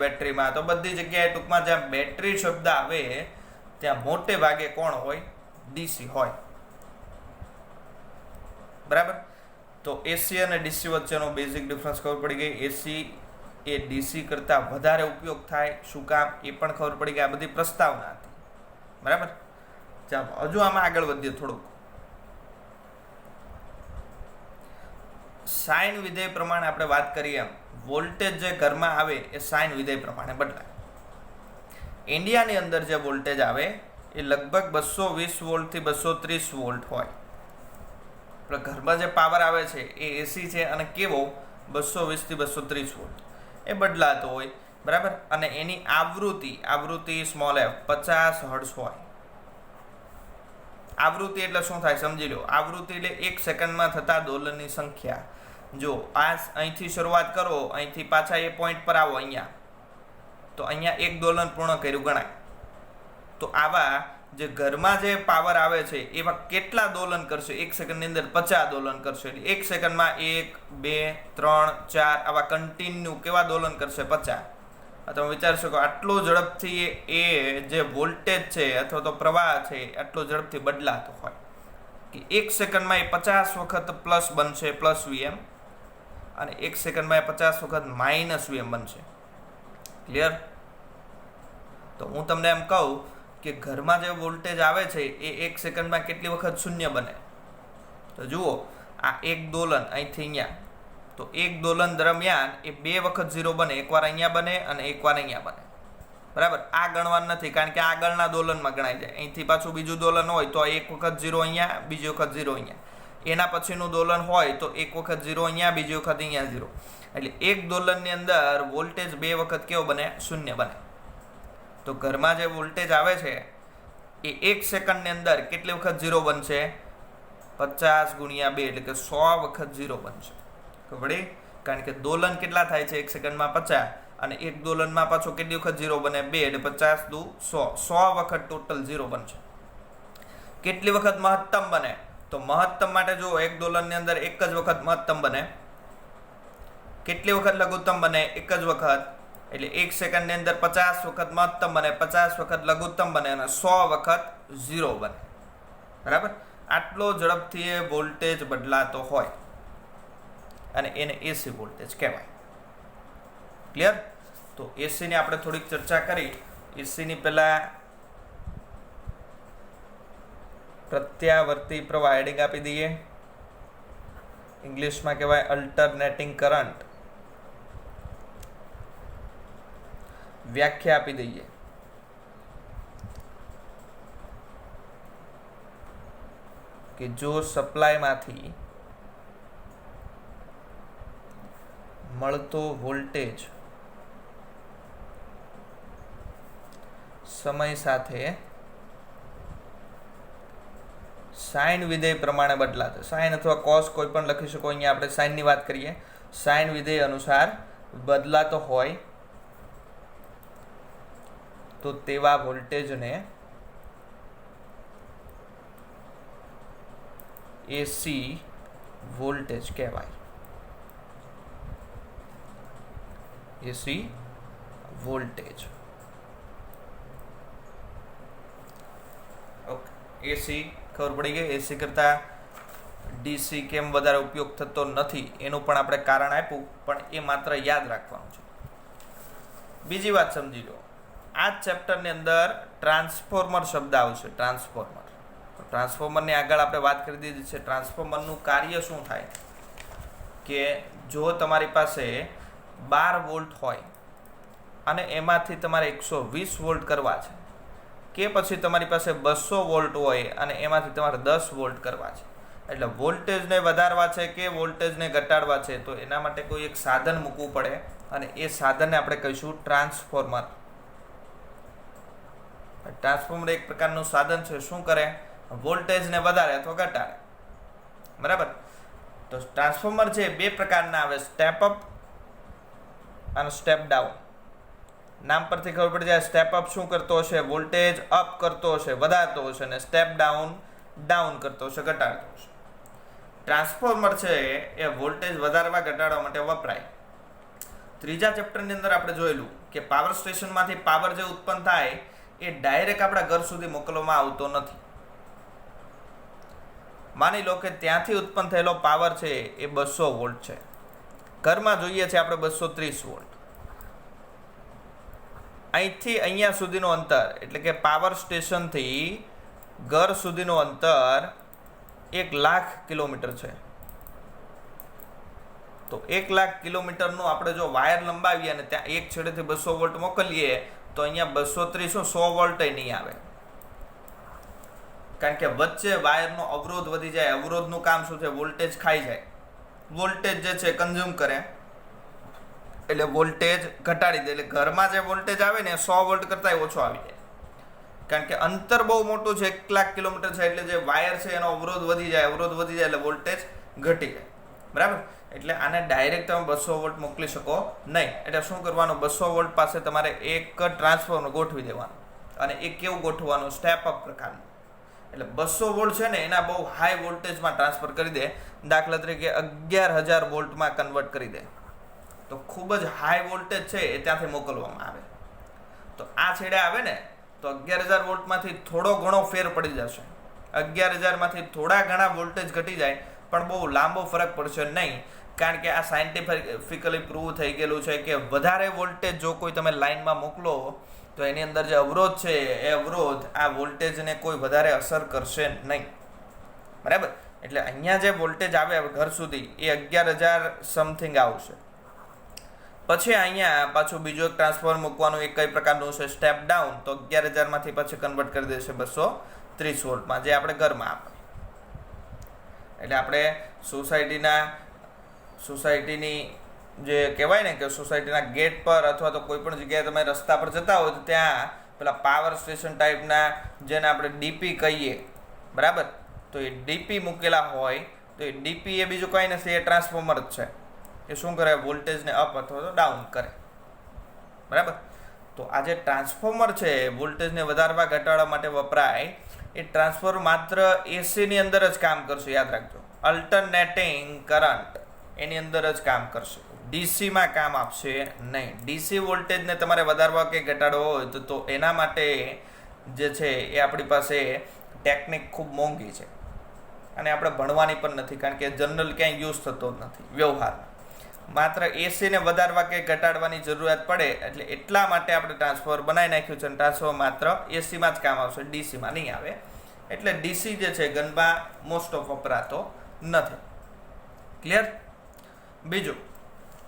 બેટરીમાં, તો બધી જગ્યાએ ટૂંકમાં જ્યાં બેટરી શબ્દ આવે ત્યાં મોટે ભાગે કોણ હોય? ડીસી હોય. બરાબર. તો એસી અને ડીસી વચ્ચેનો બેઝિક ડિફરન્સ ખબર પડી ગઈ. એસી એ ડીસી કરતાં વધારે ઉપયોગ થાય. શું કામ? એ પણ ખબર પડી ગઈ. આ બધી પ્રસ્તાવના હતી. બરાબર. ચાલો હજુ આમાં આગળ વધીએ થોડુંક. સાઇન વિધેય પ્રમાણે આપણે વાત કરીએ એમ વોલ્ટેજ જે ઘરમાં આવે એ સાઇન વિધેય પ્રમાણે બદલાય. ઇન્ડિયાની અંદર જે વોલ્ટેજ આવે એ લગભગ 220 વોલ્ટથી 230 વોલ્ટ હોય. એટલે ઘરમાં જે પાવર આવે છે એ એસી છે અને કેવો? 220થી 230 વોલ્ટ એ બદલાતો હોય. બરાબર. અને એની આવૃત્તિ સ્મોલ એફ 50 હર્ટ્ઝ હોય. આવૃત્તિ એટલે શું થાય સમજી લો. આવૃત્તિ એટલે 1 સેકન્ડમાં થતા દોલનની સંખ્યા. જો આ અહીંથી શરૂઆત કરો, અહીંથી પાછા એ પોઈન્ટ પર આવો અહીંયા, તો અહીંયા એક દોલન પૂર્ણ કર્યું ગણાય. તો આવા જે ઘરમાં જે પાવર આવે છે એવા કેટલા દોલન કરશે? 1 સેકન્ડની અંદર 50 દોલન કરશે. એટલે 1 સેકન્ડમાં 1 2 3 4 આવા કન્ટિન્યુ કેવા દોલન કરશે? 50. તમે વિચારી શકો આટલો ઝડપથી એ જે વોલ્ટેજ છે અથવા તો પ્રવાહ છે આટલો ઝડપથી બદલાતો હોય કે 1 સેકન્ડમાં એ 50 વખત પ્લસ બનશે, પ્લસ વીએમ, અને 1 સેકન્ડમાં એ 50 વખત માઇનસ વીએમ બનશે. ક્લિયર? તો હું તમને એમ કહું કે ઘરમાં જે વોલ્ટેજ આવે છે એ 1 સેકન્ડમાં કેટલી વખત શૂન્ય બને? તો જુઓ, આ એક દોલન અહીંથી અહીંયા, તો એક દોલન દરમિયાન એ 2 વખત 0 બને. એકવાર અહીંયા બને અને એકવાર અહીંયા બને. બરાબર. આ ગણવાનું નથી કારણ કે આગળના દોલનમાં ગણાઈ જાય. અહીંથી પાછું બીજું દોલન હોય તો 1 વખત 0 અહીંયા, બીજી વખત 0 અહીંયા. એના પછીનું દોલન હોય તો 1 વખત 0 અહીંયા, બીજી વખત અહીંયા 0. એટલે એક દોલનની અંદર વોલ્ટેજ 2 વખત કેવો બને? શૂન્ય બને. તો ઘરમાં જે વોલ્ટેજ આવે છે એ 1 સેકન્ડની અંદર કેટલી વખત 0 બનશે? 50 ગુણ્યા 2 એટલે કે 100 વખત 0 બનશે. ખબર? કારણ કે દોલન કેટલા થાય છે? 1 સેકન્ડમાં 50, અને એક દોલનમાં પાછો કેટલી વખત 0 બને? 2 એટલે 50 દુ 100. 100 વખત ટોટલ 0 બનશે. કેટલી વખત મહત્તમ બને? તો મહત્તમ માટે જો એક દોલનની અંદર એક જ વખત મહત્તમ બને. કેટલી વખત લઘુત્તમ બને? એક જ વખત. એટલે 1 સેકન્ડની અંદર 50 વખત મહત્તમ બને, 50 વખત લઘુત્તમ બને અને 100 વખત 0 બને. બરાબર. આટલો ઝડપથી એ વોલ્ટેજ બદલાતો હોય અને એને એસી વોલ્ટેજ કહેવાય. ક્લિયર? તો એસીની આપણે થોડીક ચર્ચા કરી. એસીની પહેલા પ્રત્યાવર્તી પ્રવાહ હેડિંગ આપી દઈએ. ઇંગ્લિશમાં કહેવાય અલ્ટરનેટિંગ કરંટ. વ્યાખ્યા આપી દઈએ. કે જો સપ્લાયમાંથી મળતો વોલ્ટેજ સમય સાથે સાઇન વિધેય પ્રમાણે બદલાશે. સાઇન અથવા કોસ કોઈ પણ લખી શકો. અહીંયા આપણે સાઇનની વાત કરીએ. સાઇન વિધેય અનુસાર બદલાતો હોય તો તેવા વોલ્ટેજને એસી વોલ્ટેજ કહેવાય. AC voltage. ઓકે. એસી ખબર પડી ગઈ. એસી કરતાં ડીસી કેમ વધારે ઉપયોગ થતો નથી એનું પણ આપણે કારણ આપ્યું, પણ એ માત્ર યાદ રાખવાનું છે. બીજી વાત સમજી લો. આ ચેપ્ટરની અંદર ટ્રાન્સફોર્મર શબ્દ આવશે. ટ્રાન્સફોર્મર. ટ્રાન્સફોર્મરની આગળ આપણે વાત કરી દીધી છે. ટ્રાન્સફોર્મરનું કાર્ય શું થાય કે જો તમારી પાસે 12 વોલ્ટ હોય અને એમાંથી તમારે 120 વોલ્ટ કરવા છે, કે પછી તમારી પાસે 200 વોલ્ટ હોય અને એમાંથી તમારે 10 વોલ્ટ કરવા છે, એટલે વોલ્ટેજને વધારવા છે કે વોલ્ટેજને ઘટાડવા છે, તો એના માટે કોઈ એક સાધન મૂકવું પડે અને એ સાધનને આપણે કહીશું ટ્રાન્સફોર્મર. ટ્રાન્સફોર્મર એક પ્રકારનું સાધન છે. શું કરે? વોલ્ટેજને વધારે અથવા ઘટાડે. બરાબર. તો ટ્રાન્સફોર્મર છે 2 પ્રકારના આવે, સ્ટેપ અપ અને સ્ટેપ ડાઉન. નામ પરથી ખબર પડી જાય. સ્ટેપ અપ શું કરતો હશે? વોલ્ટેજ અપ કરતો હશે, વધારતો હશે, અને સ્ટેપ ડાઉન ડાઉન કરતો હશે, ઘટાડતો હશે. ટ્રાન્સફોર્મર છે એ વોલ્ટેજ વધારવા ઘટાડવા માટે વપરાય. ત્રીજા ચેપ્ટરની અંદર આપણે જોયેલું કે પાવર સ્ટેશનમાંથી પાવર જે ઉત્પન્ન થાય એ ડાયરેક્ટ આપણા ઘર સુધી મોકલવામાં આવતો નથી. માની લો કે ત્યાંથી ઉત્પન્ન થયેલો પાવર છે એ 200 વોલ્ટ છે, ઘરમાં જોઈએ છે આપણે 230 વોલ્ટ. અહીંથી અહીંયા સુધીનું અંતર એટલે કે પાવર સ્ટેશનથી ઘર સુધીનું અંતર 1,00,000 કિલોમીટર છે. તો 1,00,000 કિલોમીટરનું આપણે જો વાયર લંબાવીએ અને ત્યાં એક છેડેથી 200 વોલ્ટ મોકલીએ તો અહીંયા 230 100 વોલ્ટ નહીં આવે, કારણ કે વચ્ચે વાયરનો અવરોધ વધી જાય. અવરોધનું કામ શું છે? વોલ્ટેજ ખાઈ જાય. વોલ્ટેજ જે છે કન્ઝ્યુમ કરે એટલે વોલ્ટેજ ઘટાડી દે. એટલે ઘરમાં જે વોલ્ટેજ આવે ને 100 વોલ્ટ કરતાં ઓછો આવી જાય, કારણ કે અંતર બહુ મોટું છે, 1,00,000 કિલોમીટર છે. એટલે જે વાયર છે એનો અવરોધ વધી જાય. અવરોધ વધી જાય એટલે વોલ્ટેજ ઘટી જાય. બરાબર? એટલે આને ડાયરેક્ટ તમે 200 વોલ્ટ મોકલી શકો નહીં. એટલે શું કરવાનું? 200 વોલ્ટ પાસે તમારે એક ટ્રાન્સફોર્મર ગોઠવી દેવાનું. અને એ કેવું ગોઠવવાનું? સ્ટેપ અપ પ્રકારનું. એટલે 200 વોલ્ટ છે ને એના બહુ હાઈ વોલ્ટેજમાં ટ્રાન્સફર કરી દે. દાખલા તરીકે 11,000 વોલ્ટમાં કન્વર્ટ કરી દે, તો ખૂબ જ હાઈ વોલ્ટેજ છે એ ત્યાંથી મોકલવામાં આવે. તો આ છેડે આવે ને તો 11,000 વોલ્ટમાંથી થોડો ઘણો ફેર પડી જશે. 11,000માંથી થોડા ઘણા વોલ્ટેજ ઘટી જાય, પણ બહુ લાંબો ફરક પડશે નહીં, કારણ કે આ સાયન્ટિફિકલી પ્રૂવ થઈ ગયેલું છે કે વધારે વોલ્ટેજ જો કોઈ તમે લાઇનમાં મોકલો તો એની અંદર જે અવરોધ છે એ અવરોધ આ વોલ્ટેજને કોઈ વધારે અસર કરશે નહીં. બરાબર? એટલે અહીંયા જે વોલ્ટેજ આવે ઘર સુધી એ 11,000 સમથિંગ આવશે. પછી અહીંયા પાછું બીજું એક ટ્રાન્સફોર્મર મૂકવાનું. એક કઈ પ્રકારનું છે? Step down. તો 11,000માંથી પછી કન્વર્ટ કરી દેશે 230 વોલ્ટમાં, જે આપણે ઘરમાં આપે. એટલે આપણે સોસાયટીની જે કહેવાય ને કે સોસાયટીના ગેટ પર અથવા તો કોઈ પણ જગ્યાએ તમે રસ્તા પર જતા હોય તો ત્યાં પેલા પાવર સ્ટેશન ટાઈપના જેને આપણે ડીપી કહીએ, બરાબર? તો એ ડીપી મૂકેલા હોય તો એ ડીપી એ બીજું કંઈ નથી, એ ટ્રાન્સફોર્મર જ છે. એ શું કરે? વોલ્ટેજને અપ અથવા તો ડાઉન કરે. બરાબર? તો આ જે ટ્રાન્સફોર્મર છે વોલ્ટેજને વધારવા ઘટાડવા માટે વપરાય. એ ટ્રાન્સફોર્મર માત્ર એસીની અંદર જ કામ કરશે, યાદ રાખજો. અલ્ટરનેટિંગ કરંટ એની અંદર જ કામ કરશે, ડીસીમાં કામ આપશે નહીં. ડીસી વોલ્ટેજને તમારે વધારવા કે ઘટાડવો હોય તો એના માટે જે છે એ આપણી પાસે ટેકનિક ખૂબ મોંઘી છે અને આપણે ભણવાની પણ નથી, કારણ કે જનરલ ક્યાંય યુઝ થતો જ નથી વ્યવહારમાં. માત્ર એસીને વધારવા કે ઘટાડવાની જરૂરિયાત પડે એટલે એટલા માટે આપણે ટ્રાન્સફોર્મર બનાવી નાખ્યું છે. અને ટ્રાન્સફોર્મર માત્ર એસીમાં જ કામ આવશે, ડીસીમાં નહીં આવે. એટલે ડીસી જે છે ગનમાં મોસ્ટ ઓફ વપરાતો નથી. ક્લિયર? બીજું,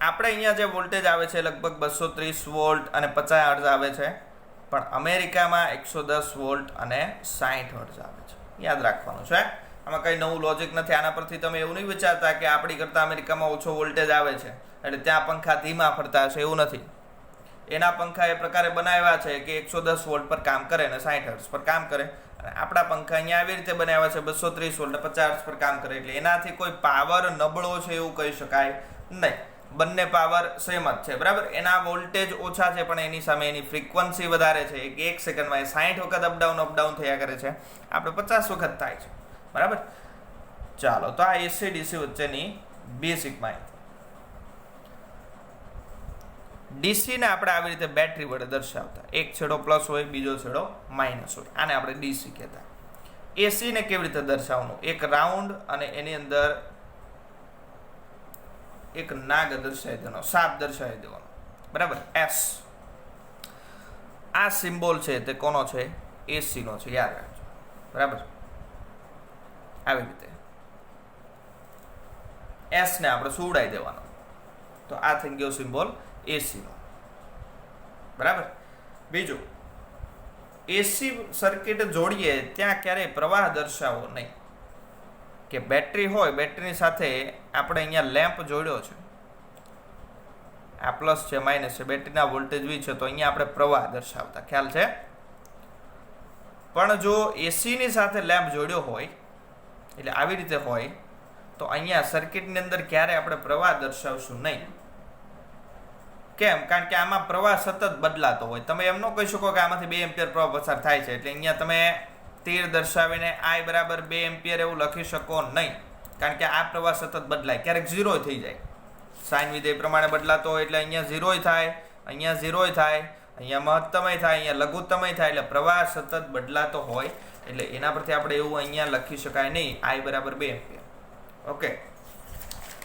આપણે અહીંયા જે વોલ્ટેજ આવે છે લગભગ 230 વોલ્ટ અને 50 હર્ટ્ઝ આવે છે, પણ અમેરિકામાં 110 વોલ્ટ અને 60 હર્ટ્ઝ આવે છે. યાદ રાખવાનું છે. આમાં કંઈ નવું લોજિક નથી. આના પરથી તમે એવું નહીં વિચારતા કે આપણી કરતાં અમેરિકામાં ઓછો વોલ્ટેજ આવે છે એટલે ત્યાં પંખા ધીમા ફરતા હશે, એવું નથી. એના પંખા એ પ્રકારે બનાવ્યા છે કે 110 વોલ્ટ પર કામ કરે અને 60 હર્ટ્ઝ પર કામ કરે. અને આપણા પંખા અહીંયા આવી રીતે બનાવ્યા છે 230 વોલ્ટ અને 50 હર્ટ્ઝ પર કામ કરે. એટલે એનાથી કોઈ પાવર નબળો છે એવું કહી શકાય નહીં. બંને પાવર સેમ જ છે. બરાબર? એના વોલ્ટેજ ઓછા છે પણ એની સામે એની ફ્રીક્વન્સી વધારે છે. એક સેકન્ડમાં 60 વખત અપડાઉન થયા કરે છે, આપણે 50 વખત થાય છે. બરાબર? ચાલો, તો આ એસી ડીસી વચ્ચેની બેસિક માહિતી. ડીસીને આપણે આવી રીતે બેટરી વડે દર્શાવતા. એક છેડો પ્લસ હોય, બીજો છેડો માઇનસ હોય. આને આપણે ડીસી કહેતા. એસીને કેવી રીતે દર્શાવવાનું? એક રાઉન્ડ અને એની અંદર એક નાગ દર્શાવી દેવાનો, સાપ દર્શાવી દેવાનો. બરાબર? એસ. આ સિમ્બોલ છે તે કોનો છે? એસીનો છે. યાદ રાખજો. બરાબર? આવી રીતે એસ ને આપણે સુવડાવી દેવાનો. તો આ થઈ ગયો સિમ્બોલ એસીનો. બરાબર? બીજું, એસી સર્કિટ જોડીએ ત્યાં ક્યારેય પ્રવાહ દર્શાવવો નહીં. કે બેટરી હોય, બેટરીની સાથે આપણે અહીંયા લેમ્પ જોડ્યો છે, આ પ્લસ છે માઇનસ છે, બેટરીના વોલ્ટેજ વી છે, તો અહીંયા આપણે પ્રવાહ દર્શાવતા. ખ્યાલ છે? પણ જો એસીની સાથે લેમ્પ જોડ્યો હોય એટલે આવી રીતે હોય તો અહીંયા સર્કિટની અંદર ક્યારે આપણે પ્રવાહ દર્શાવશું નહીં. કેમ? કારણ કે આમાં પ્રવાહ સતત બદલાતો હોય. તમે એમ ન કહી શકો કે આમાંથી 2 એમ્પિયર પ્રવાહ પસાર થાય છે એટલે અહીંયા તમે તીર દર્શાવીને I બરાબર 2 એમ્પિયર એવું લખી શકો નહીં, કારણ કે આ પ્રવાહ સતત બદલાય. ક્યારેક 0 થઈ જાય, સાઇન વિધેય પ્રમાણે બદલાતો હોય એટલે અહીંયા 0 થાય, અહીંયા 0 થાય, અહીંયા મહત્તમય થાય, અહીંયા લઘુત્તમય થાય, એટલે પ્રવાહ સતત બદલાતો હોય. એટલે એના પરથી આપણે એવું અહીંયા લખી શકાય નહીં, I બરાબર 2 એમ્પિયર. ઓકે,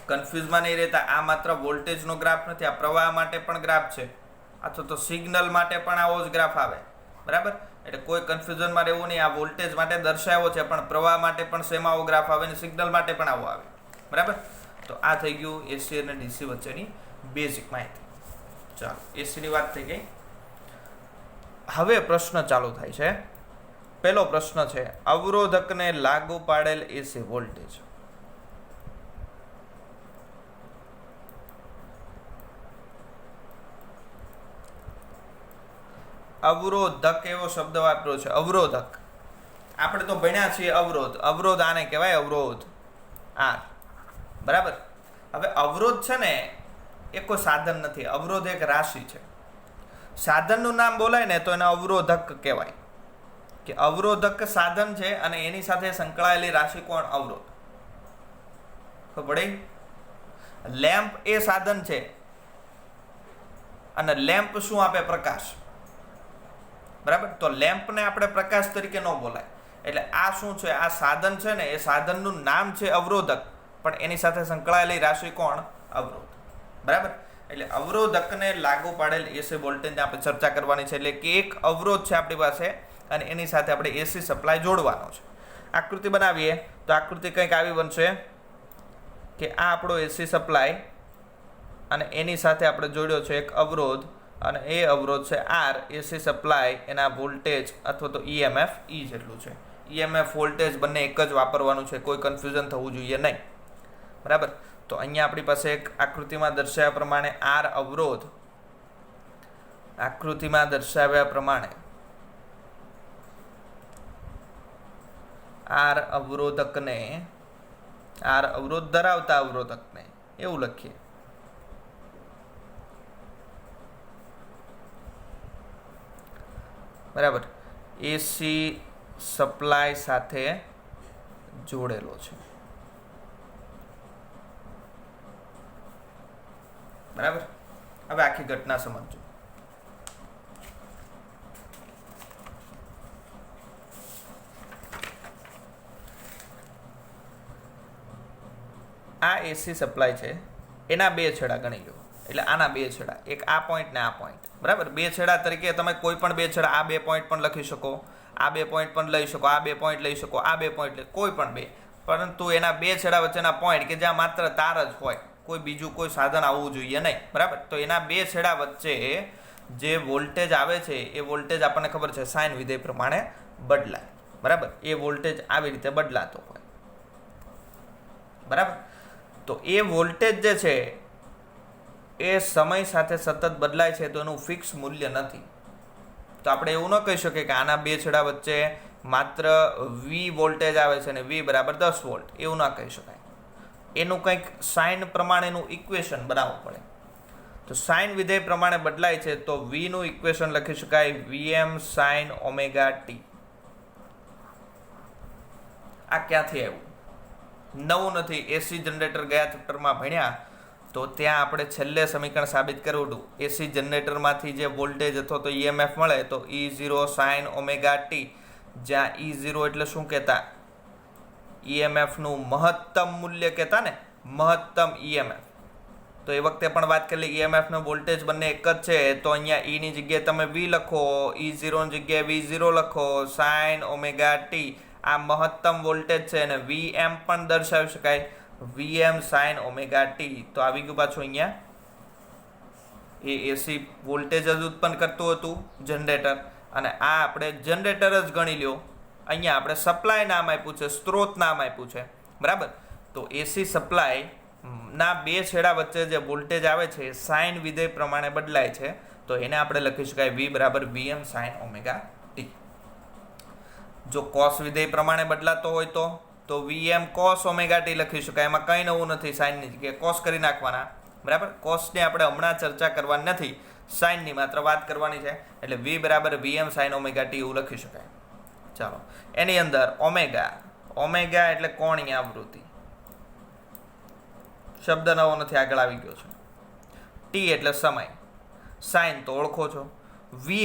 કન્ફ્યુઝમાં નહીં રહેતા. આ માત્ર વોલ્ટેજનો ગ્રાફ નથી, આ પ્રવાહ માટે પણ ગ્રાફ છે, અથવા તો સિગ્નલ માટે પણ આવો જ ગ્રાફ આવે. બરાબર, એટલે કોઈ કન્ફ્યુઝનમાં રહેવું નહીં. આ વોલ્ટેજ માટે દર્શાવ્યો છે, પણ પ્રવાહ માટે પણ સેમ આવો ગ્રાફ આવે, અને સિગ્નલ માટે પણ આવો આવે. બરાબર, તો આ થઈ ગયું એસી અને ડીસી વચ્ચેની બેઝિક માહિતી. ચાલો, એસીની વાત થઈ ગઈ. હવે પ્રશ્ન ચાલુ થાય છે. પહેલો પ્રશ્ન છે, અવરોધકને લાગુ પાડેલ એસી વોલ્ટેજ. અવરોધક એવો શબ્દ વાપર્યો છે. અવરોધક આપણે તો ભણ્યા છીએ અવરોધ. અવરોધ આને કહેવાય, અવરોધ આર. બરાબર, હવે અવરોધ છે ને એ કોઈ સાધન નથી, અવરોધ એક રાશિ છે. સાધનનું નામ બોલાય ને તો એને અવરોધક કહેવાય, કે અવરોધક સાધન છે અને એની સાથે સંકળાયેલી રાશિ કોણ? અવરોધ. ખબર પડી? લેમ્પ એ સાધન છે, અને લેમ્પ શું આપે? પ્રકાશ. બરાબર, તો લેમ્પને આપણે પ્રકાશ તરીકે ન બોલાય. એટલે આ શું છે? આ સાધન છે ને, એ સાધનનું નામ છે અવરોધક, પણ એની સાથે સંકળાયેલી રાશિ કોણ? અવરોધ. બરાબર, એટલે અવરોધકને લાગુ પાડેલ એસી વોલ્ટેજની આપણે ચર્ચા કરવાની છે. એટલે કે એક અવરોધ છે આપણી પાસે, અને એની સાથે આપણે એસી સપ્લાય જોડવાનો છે. આકૃતિ બનાવીએ તો આકૃતિ કંઈક આવી બનશે કે આ આપણો એસી સપ્લાય, અને એની સાથે આપણે જોડ્યો છે એક અવરોધ, અને એ અવરોધ છે આર. એસી સપ્લાય એના વોલ્ટેજ અથવા તો ઈએમએફ ઈ જેટલું છે. ઈએમએફ વોલ્ટેજ બંને એક જ વાપરવાનું છે, કોઈ કન્ફ્યુઝન થવું જોઈએ નહીં. બરાબર, તો અહીંયા આપણી પાસે એક આકૃતિમાં દર્શાવ્યા પ્રમાણે આર અવરોધ, આકૃતિમાં દર્શાવ્યા પ્રમાણે આર અવરોધકને, આર અવરોધ ધરાવતા અવરોધકને એવું લખીએ. બરાબર, એસી સપ્લાય સાથે જોડેલો છે. બરાબર, હવે આખી ઘટના સમજો. આ એસી સપ્લાય છે, એના બે છેડા ગણી લો. એટલે આના બે છેડા, એક આ પોઈન્ટ ને આ પોઈન્ટ. બરાબર, બે છેડા તરીકે તમે કોઈ પણ બે છેડા, આ બે પોઈન્ટ પણ લખી શકો, આ બે પોઈન્ટ પણ લઈ શકો, આ બે પોઈન્ટ લઈ શકો, આ બે પોઈન્ટ કોઈ પણ બે. પરંતુ એના બે છેડા વચ્ચેના પોઈન્ટ કે જ્યાં માત્ર તાર જ હોય, કોઈ બીજું કોઈ સાધન આવવું જોઈએ નહીં. બરાબર, તો એના બે છેડા વચ્ચે જે વોલ્ટેજ આવે છે એ વોલ્ટેજ આપણને ખબર છે સાઇન વિધેય પ્રમાણે બદલાય. બરાબર, એ વોલ્ટેજ આવી રીતે બદલાતો હોય. બરાબર, તો એ વોલ્ટેજ જે છે એ સમય સાથે સતત બદલાય છે, તો એનું ફિક્સ મૂલ્ય નથી. તો આપણે એવું ન કહી શકીએ કે આના બે છેડા વચ્ચે માત્ર વી વોલ્ટેજ આવે છે અને વી બરાબર 10 વોલ્ટ, એવું ના કહી શકાય. એનું કંઈક સાઇન પ્રમાણેનું ઇક્વેશન બનાવવું પડે. તો સાઇન વિધેય પ્રમાણે બદલાય છે, તો વીનું ઇક્વેશન લખી શકાય વીએમ સાઇન ઓમેગા ટી. આ ક્યાંથી આવ્યું? નવું નથી. એસી જનરેટર ગયા ચેપ્ટરમાં ભણ્યા તો ત્યાં આપણે છેલ્લે સમીકરણ સાબિત કર્યું હતું. એસી જનરેટરમાંથી જે વોલ્ટેજ અથવા તો ઈએમએફ મળે તો E0 સાઇન ઓમેગા ટી, જ્યાં E0 એટલે શું કહેતા? ઈએમએફનું મહત્તમ મૂલ્ય કહેતા ને, મહત્તમ ઈએમએફ. તો એ વખતે પણ વાત કરી ઈએમએફનો વોલ્ટેજ બંને એક જ છે, તો અહીંયા ઈની જગ્યાએ તમે વી લખો, E0 ની જગ્યાએ V0 લખો, સાઇન ઓમેગા ટી આ મહત્તમ વોલ્ટેજ છે, અને વીએમ પણ દર્શાવી શકાય વીએમ સાઇન ઓમેગા ટી. તો આવી ગયું પાછું અહીંયા એ એસી વોલ્ટેજ જ ઉત્પન્ન કરતું હતું જનરેટર, અને આ આપણે જનરેટર જ ગણી લ્યો. અહીંયા આપણે સપ્લાય નામ આપ્યું છે, સ્ત્રોત નામ આપ્યું છે. બરાબર, તો એસી સપ્લાય ના બે છેડા વચ્ચે જે વોલ્ટેજ આવે છે સાઇન વિધેય પ્રમાણે બદલાય છે, તો એને આપણે લખી શકાય વી બરાબર વીએમ સાઇન ઓમેગા ટી. જો કોસ વિધેય પ્રમાણે બદલાતો હોય તો વીએમ કોસ ઓમેગા ટી લખી શકાય. એમાં કંઈ નવું નથી, સાઇનની જગ્યાએ કોસ કરી નાખવાના. બરાબર, કોસની આપણે હમણાં ચર્ચા કરવાની નથી, સાઇનની માત્ર વાત કરવાની છે. એટલે વી બરાબર વીએમ સાઇન ઓમેગા ટી એવું લખી શકાય. ચાલો, એની અંદર ઓમેગા, ઓમેગા એટલે કોણીય આવૃત્તિ, શબ્દ નવો નથી, આગળ આવી ગયો છે. ટી એટલે સમય, સાઇન તો ઓળખો છો, વી